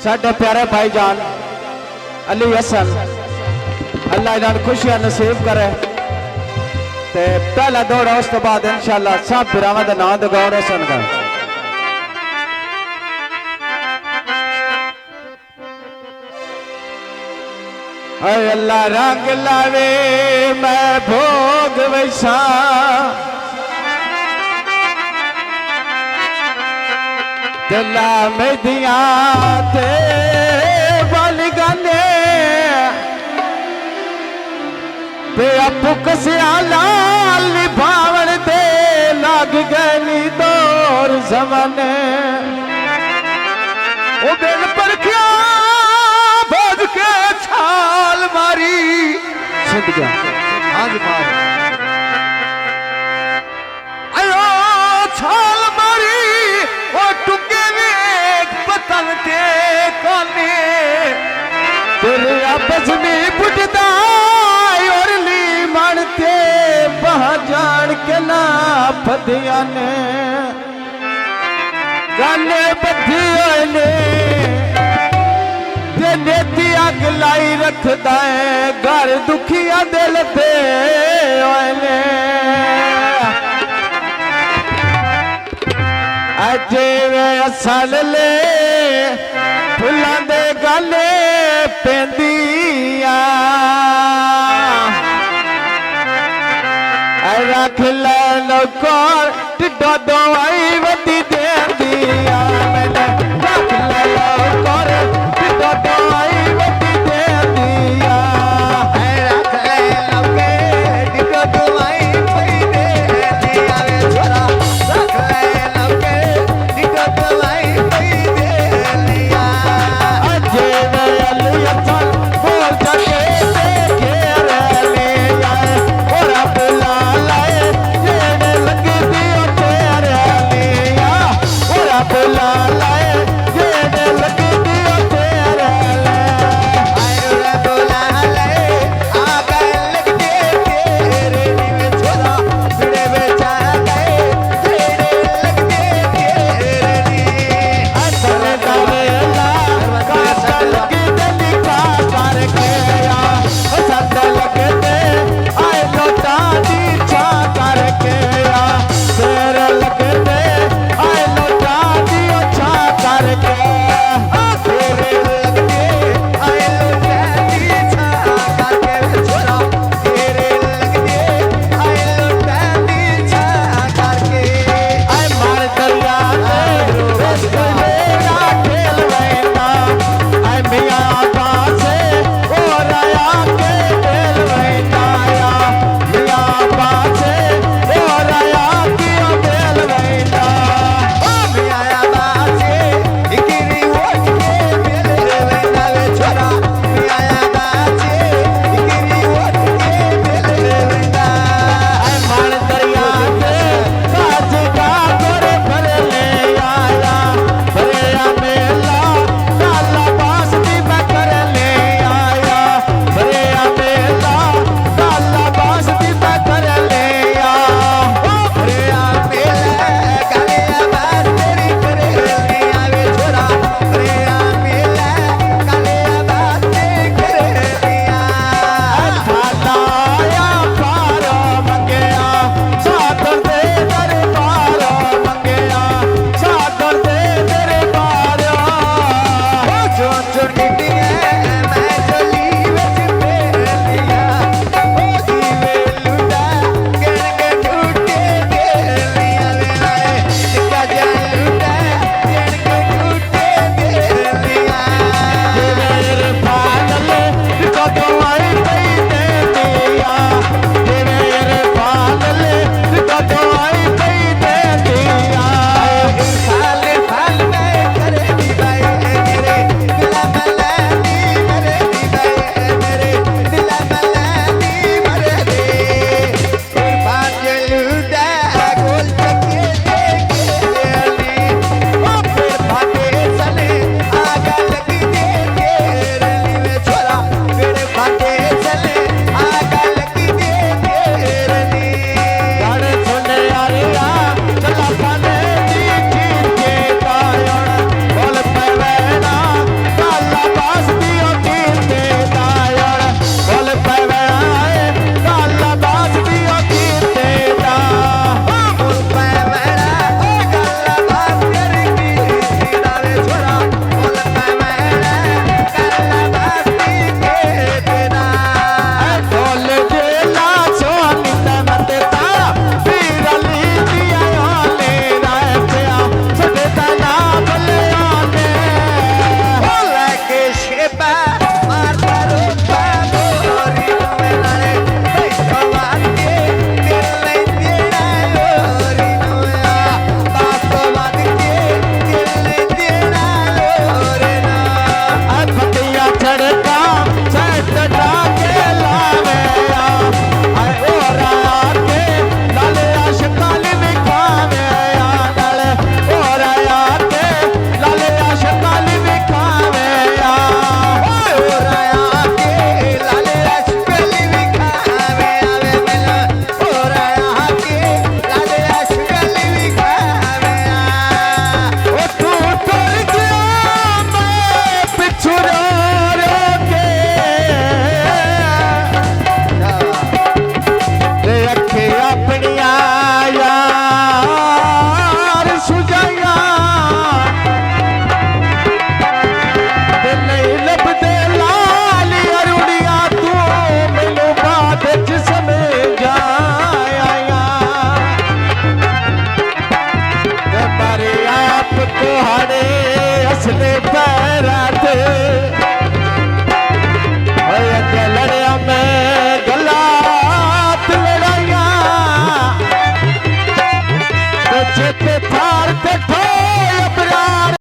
साडे प्यारे भाईजान अली हसन अल्लाह इन्हें खुशियां नसीब करे। ते पहला दौड़ा उस तो बाद इंशाअल्लाह सब बिरावां दा नाम दा गौर हसन का अल्लाह रंग लावे मैं भोग वैसा दिला में दिया ते वाली गाने ते अपू कसिया लाल भावण दे लग गई दौर जमाने ओ बिन पर क्या भोज के छाल मारी छिंद गया। हाँ जी मार आयो छाल मारी वो टुके में पतंग ते काने तेरे आपस में बुझदा और ली मानते बह जान के ना फदिया ने गाने बधिया ने नेती अग लाई रखदा है घर दुखिया दिल पे ओने अजे वे असल ले फुल्लां दे गाले पेंदिया रख ले नौकर टिड्डो दवाई